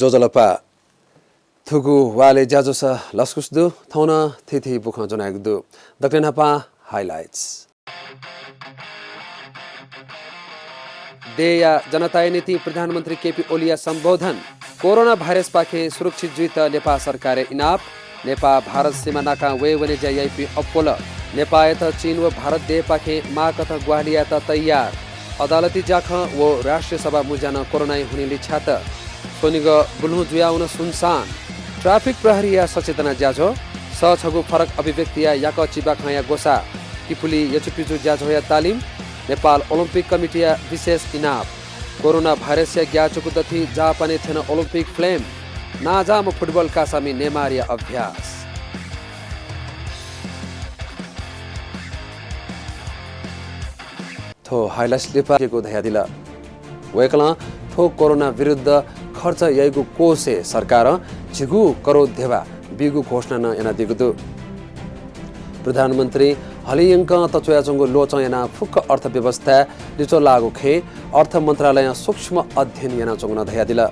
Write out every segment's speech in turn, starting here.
जोजलपा थुगु वाले जाजोस लस्कुस्दु थौन थिथि बुख जनागदु दक्लेनपा हाइलाइट्स देया जनता नीति प्रधानमन्त्री केपी ओलिया सम्बोधन कोरोना भाइरस पाखे सुरक्षित जुइत नेपाल सरकार इनाप नेपाल भारत सीमा नाका वे वने जाइपी अप्पोल नेपाल त चीन व भारत दे पाखे मा कथा ग्वालिया त तयार अदालती जाख व राष्ट्रिय सभा मुजान कोरोना हुने लिछात सोनिग बुल्हु जुयाउन सुनसान ट्राफिक प्रहरीया सचेतना ज्याझो छगु फरक अभिव्यक्तिया याक चिबा खाया गोसा किपुली यचुपिजु ज्याझोया तालिम नेपाल ओलम्पिक कमिटिया विशेष इनाप कोरोना भाइरस या ग्याचुकु दथि जापाने थेन ओलम्पिक फ्लेम नाजाम फुटबल कासामी नेमारिया अभ्यास थो हाइलाइट्स लिपाको धया दिला वेकला थो कोरोना विरुद्ध खर्च यगु कोसे सरकार झिगु करोड देवा बिगु घोषणा न एना दिगुदु प्रधानमन्त्री हलियंक तचोयाचंगु लोचयना फुक्क अर्थव्यवस्था लिचो लागु खे अर्थ मन्त्रालय सूक्ष्म अध्ययन याना चंगना धया दिला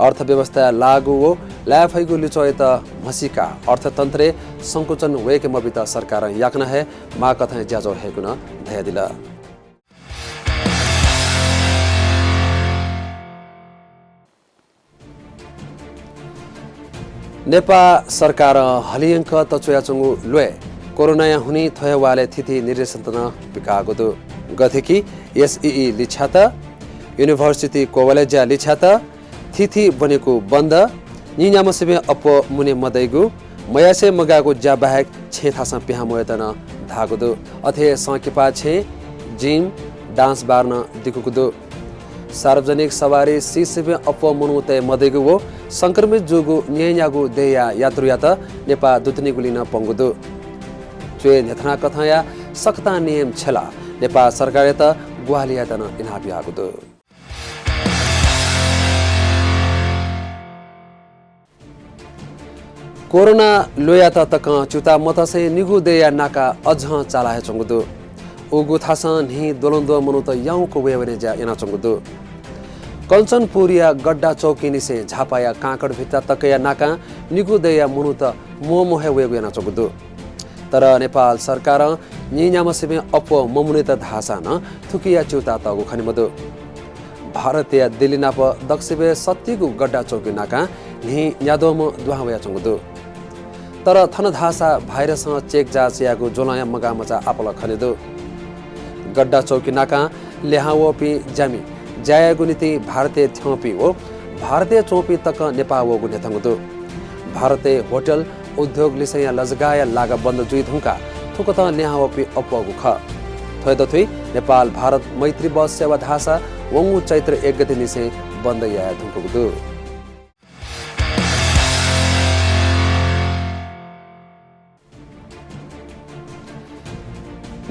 अर्थव्यवस्था लागु वो ल्याफैगु लिचोयत मसिका अर्थतन्त्रे संकुचन वेके मबिता सरकार याकना है मा कथा ज्याजो हेगुन धया दिला नेपाल सरकार हलियंक तचोयाचंगु लोए कोरोना हुने थयवाले थिथि निर्देशन बिकागदु गथेकी एसईई लिछात युनिभर्सिटी कोवलेजा लिछात थिथि बनेको बन्द निन्यामसेमे अप मुने मदैगु मयासे मगागु जाबाहेक छेथासा पिहामोयतन धागदु अथे सकेपा छे जिम डान्स बार्न दिकुकुदु सार्वजनिक सवारी सीसेमे अप मुनुते मदैगु वो संक्रमित जुगु न्यायागु देया यात्रुयात नेपा दुतनिगुलिन पंगुदु चुए नेथना कथाया सक्ता नियम छला नेपाल सरकार त ग्वालिया तन इनापि आगुदु कोरोना लोया तक चुता मतसे निगु देया नाका अझ चालाहे चंगुदु उगु थासन हि दोलन्दो मनु त याउको वेवने जा एना चंगुदु कञ्चनपुरिया गड्डा चौकी निसे झापाया काँकड भित्ता तकया नाका निगु देया मनु त मोमोहे वेगु एना चंगुदु तर नेपाल सरकार निन्यामसेमे अप ममुने त धासा न थुकिया चुता तगु खनिमदु भारतीय दिल्ली नाप दक्षिबे सत्तिगु गड्डा चौकी नाका नि यादोम दुहावया चंगुदु तर थन धासा भाइरस चेक जाचियागु जोलाया मगामचा आपल खनिदु गड्डा चौकी नाका लेहावपि जामी जायागु नीति भारतीय थ्योपी हो भारतीय चौपी तक नेपाल वगु नेथंगुदु भारतीय होटल उद्योग लिसया लजगाया लागा बन्द जुई धुंका थुकत न्याहवपि अपगु ख थयदथुई नेपाल भारत मैत्री बस सेवा धासा वंगु चैत्र 1 गते निसे बन्द या धुंकुगु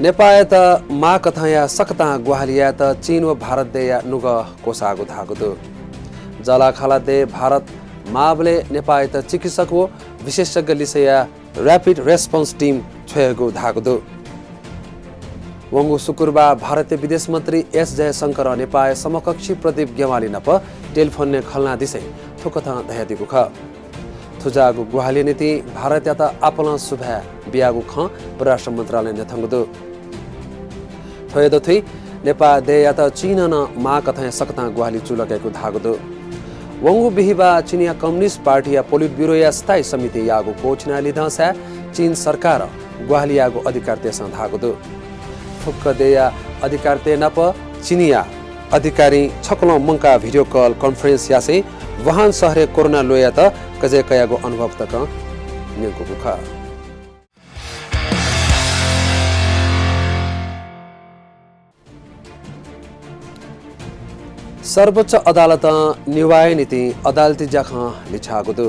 नेपाल त मा कथाया सकता ग्वालिया त चीन व भारत देया नुग कोसागु धागुदु जला खाला दे भारत माबले नेपाल त चिकित्सक व विशेषज्ञ लिसया र्यापिड रेस्पोन्स टिम छयगु धागुदु वंगु शुक्रबार भारतीय विदेश मन्त्री एस जयशंकर नेपाल समकक्षी प्रदीप गेवाली नप टेलिफोन ने खलना दिसे थुकथा धयादिगु ख थुजागु ग्वाली नीति भारत त आपला सुभा बियागु ख परराष्ट्र मन्त्रालय नेथंगुदु थयदथुई नेपाल देया त चीन न मा कथा सकता ग्वाली चुलकेको धागुदु वंगु बिहिबा चीनिया कम्युनिस्ट पार्टी या पोलिट ब्यूरो या स्थायी समिति यागु कोचना लिदसा चीन सरकार ग्वालियागु अधिकार तेसा धागुदु फुक्क देया अधिकार ते नप चीनिया अधिकारी छकलो मंका भिडियो कॉल कॉन्फ्रेंस यासे वहान शहरे कोरोना लोया त कजे कयागु अनुभव तक नेको गुखा सर्वोच्च अदालत निवाय नीति अदालती जाखा लिछागुदु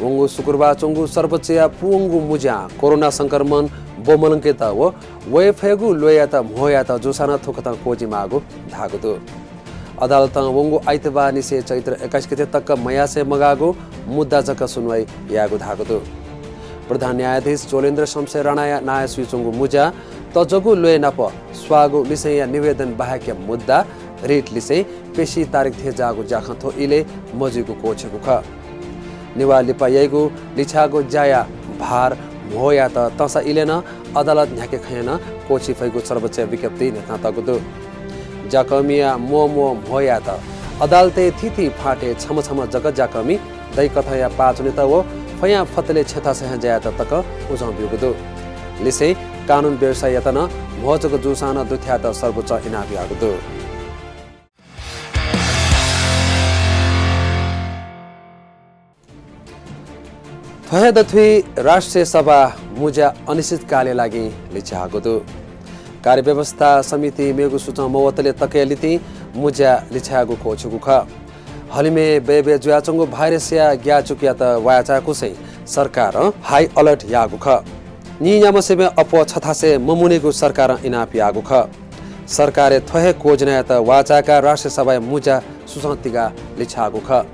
वंगु शुक्रबार चंगु सर्वोच्च या पुंगु मुजा कोरोना संक्रमण बोमलंकेता व वेफेगु लोयाता मोयाता जोसाना थोकता कोजी मागु धागुदु अदालत वंगु आइतबा निसे चैत्र 21 गते तक मयासे मगागु मुद्दा जक सुनवाई यागु धागुदु प्रधान न्यायाधीश जोलेन्द्र शमशेर राणा नाय सुचंगु मुजा तजगु लोय नप स्वागु लिसया निवेदन बाहेक मुद्दा रेट लिसे पेशी तारिख थे जागो जाख थो इले मजिगु कोछेगु ख निवा लिपा येगु लिछागो जाया भार मोया त तसा इले न अदालत न्याके खयन कोछि फैगु सर्वोच्च विज्ञप्ति नेता तगुदु जाकमिया मोमो मोया त अदालते थिथि फाटे छम छम जगत जाकमी दै कथया पाचुने त वो फया फतले छेता सह जाया त तक उजं बिगुदु लिसे कानुन व्यवसाय यतन मोजग जुसान दुथ्या त सर्वोच्च इनाबि आगुदु थयदथुई राष्ट्रिय सभा मुजा अनिश्चितकालले लागि लिछागुदु कार्यव्यवस्था समिति मेगु सुच मवतले तकेलिति मुजा लिछागु कोछुगु ख हलिमे बेबे जुयाचंगु भाइरस या ग्याचुकिया त वाचा कुसै सरकार हाई अलर्ट यागु ख नि यामसेबे अपो छथासे ममुनेगु सरकार इनापि यागु ख सरकारले थहे कोजना त वाचाका राष्ट्रिय सभा मुजा सुसंतिगा लिछागु ख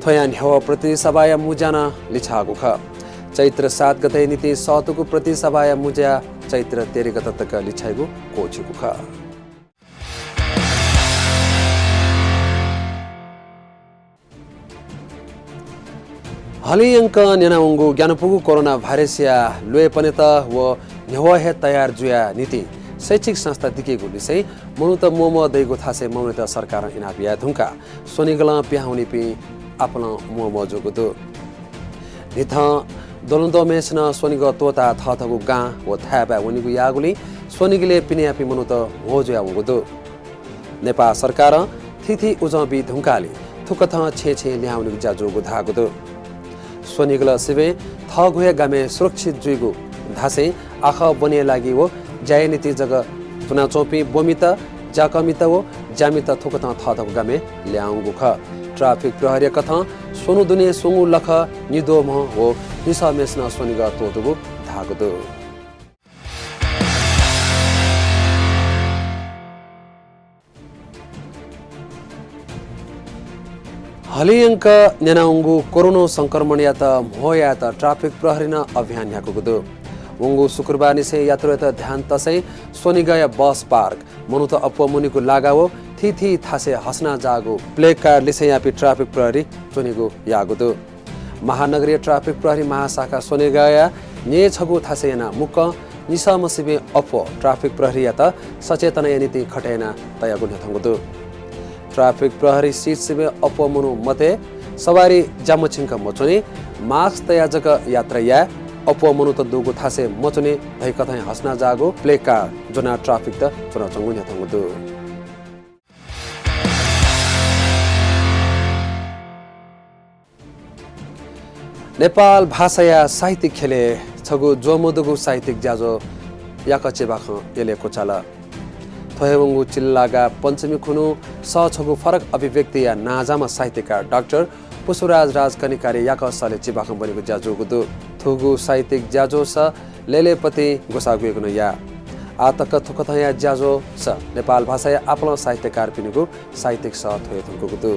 थयान हेव प्रति सभाया मुजाना लिछागु ख चैत्र 7 गते नीति सतुगु प्रति सभाया मुजा चैत्र 13 गते तक लिछागु कोछुगु ख हलियंक नेनाउंगु ज्ञानपुगु कोरोना भाइरस या लोए पनि त व नेवहे तयार जुया नीति शैक्षिक संस्था दिकेगु लिसै मनुत मोमो दैगु थासे मनुत सरकार इनाबिया धुंका सोनिगला प्याहुनी पि आपन मोमो जोगुदु निथ दोलन्दो मेसन सोनिग तोता थथगु गा व थाबा वनिगु यागुली सोनिगले पिनियापि मनुत होजया वगुदु नेपाल सरकार थिथि उजबि धुंकाली थुकथ छे ल्याउनिगु जाजोगु धागुदु सोनिगला सिबे थगुए गामे सुरक्षित जुइगु धासे आख बने लागि वो जाय नीति जग तुना चोपी बोमित जाकमित वो जामित थुकथ थथगु गामे ल्याउगु ख ट्राफिक प्रहरी कथा सोनु दुने सोंगु लख निदो म हो निसा मेसना सोनिगा तोदुगु धागुदु हलियंक नेनाउंगु कोरोना संक्रमण या त मोया त ट्राफिक प्रहरी न अभियान याकुगुदु वंगु शुक्रबार निसे यातायात ध्यान तसै सोनिगाया बस पार्क मनुत अपमुनिगु लागावो थिथि थासे हसना जागु प्ले कार्ड लिसे यापि ट्राफिक प्रहरी चुनिगु यागुदु महानगरीय ट्राफिक प्रहरी महाशाखा सोनिगाया ने छगु थासे याना मुक निसामसिबे अपो ट्राफिक प्रहरी या त सचेतना नीति खटेना तयागु नथंगुदु ट्राफिक प्रहरी सीट सिबे अपो मुनु मते सवारी जामछिंक मचुने मास्क तयाजक यात्रा अपो मनु त दुगु थासे मचुने भई कथै हसना जागु प्ले कार्ड जुना ट्राफिक त चुना चंगु नथंगुदु नेपाल भाषाया साहित्यिक खेले छगु जोमोदुगु साहित्यिक जाजो याकचे बाख एले कोचाला थयवंगु चिल्लागा पञ्चमी खुनु स छगु फरक अभिव्यक्ति या नाजामा साहित्यकार डाक्टर पुष्पराज राजकनिकारी याक सले चिबाख बनेको जाजोगुदु थुगु साहित्यिक जाजो स लेलेपति गोसागुएको न या आतक थुकथया जाजो स नेपाल भाषा आपलो साहित्यकार पिनुगु साहित्यिक स थय थुगुदु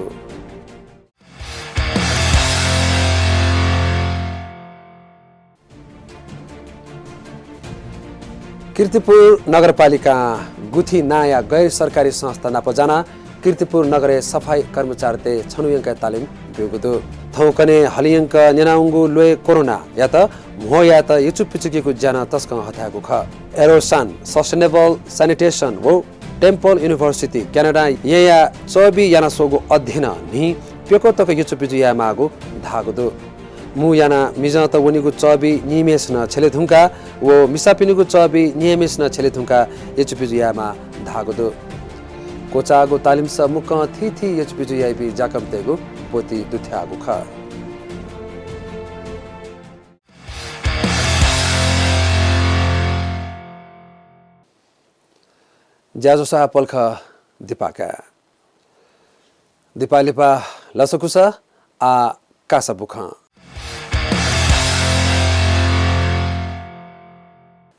कीर्तिपुर नगरपालिका गुथी नाया गैर सरकारी संस्था नापजाना कीर्तिपुर नगरे सफाई कर्मचारी छनुयंक तालिम बिगुदु थौकने हलियंक नेनाउंगु लोए कोरोना या त मो या त यचुपिचुकीको जाना तस्क हथाको ख एरोसन सस्टेनेबल सैनिटेशन वो टेम्पल युनिभर्सिटी क्यानाडा या चबी याना सोगु अध्ययन नि पेको तक यचुपिचु या मागु धागुदु मु याना मिजा त वनिगु चबी निमेस न छले धुंका वो मिसापिनिगु चबी नियमेस न छले धुंका यचुपिचु या मा धागुदु कोचागु तालिम स मुक थिथि यचपिजु याइबी जाकमतेगु पोती दुथ्यागु ख ज्याजो सा पल्ख दिपाका दिपालिपा लसकुस आ कासबुख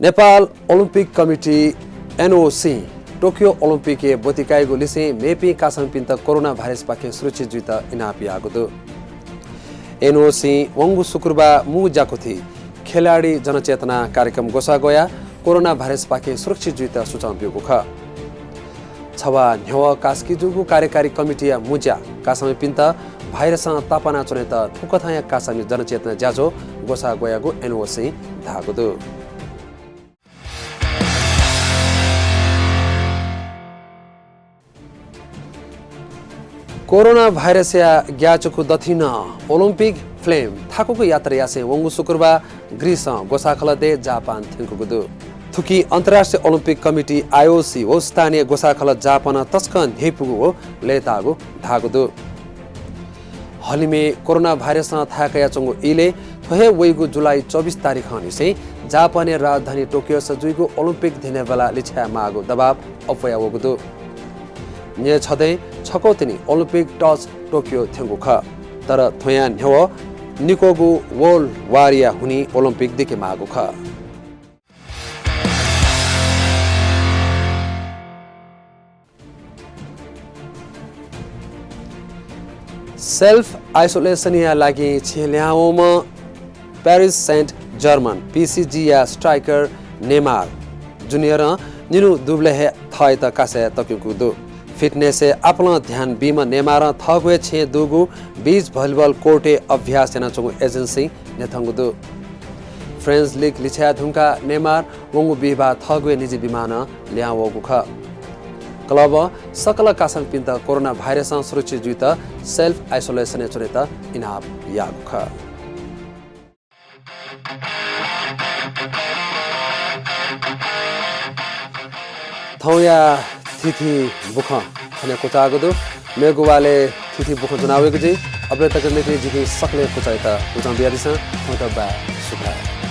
Nepal Olympic Committee NOC Tokyo Olympic बोतिकाइगु लिसे मेपी कासमपिन्त कोरोना भाइरस पाके सुरक्षित जुइत इनापि आगुदु एनओसी वंगु शुक्रबा मु जाकुथि खेलाडी जनचेतना कार्यक्रम गोसा गया कोरोना भाइरस पाके सुरक्षित जुइत सुचाउ बिगु ख छवा न्यव कास्की जुगु कार्यकारी कमिटिया मुज्या कासमी पिन्ता भाइरस तापना चुने त ठुकथाया कासमी जनचेतना ज्याजो गोसा गयागु एनओसी धागुदु कोरोना भाइरस या ग्याचुकु दथिन ओलम्पिक फ्लेम थाकुको यात्रा यासे वंगु शुक्रबार ग्रीस गोसाखलदे जापान थिंकुगुदु थुकी अन्तर्राष्ट्रिय ओलम्पिक कमिटी आईओसी हो स्थानीय गोसाखल जापान तस्कन हेपुगु हो लेतागु धागुदु हलिमे कोरोना भाइरस थाकया चंगु इले थहे वेगु जुलाई 24 तारिख हनिसे जापानी राजधानी टोकियो सजुइगु ओलम्पिक दिने बेला लिछ्या मागु दबाव अफया वगुदु ने छदै छकौतिनी ओलम्पिक टच टोकियो थेंगु ख तर थोया न्यव निकोगु वर्ल्ड वारिया हुनी ओलम्पिक दिके मागु ख सेल्फ आइसोलेसन या लागि छेल्याओम पेरिस सेन्ट जर्मन पीसीजी या स्ट्राइकर नेमार जूनियर निनु दुब्ले थय त कासे तकिगु दु फिटनेस से अपना ध्यान बीम नेमार थगवे छे दुगु बीच भलिबल कोर्टे अभ्यास जना चंगु एजेंसी नेथंगुदु फ्रेंच लीग लिछ्या धुंका नेमार वंगु बिबा थगवे निजी विमान ल्यावगु ख क्लब सकल कासन पिन्त कोरोना भाइरस सुरक्षित जुइत सेल्फ आइसोलेसन चुनेत इनाम यागु ख थौया थिथि बुख खने कोचागदु मेगुवाले थिथि बुख जनावेगु जी अबले तक लेके जिके सकले कोचाइता उजाम बियादिस त बा सुखा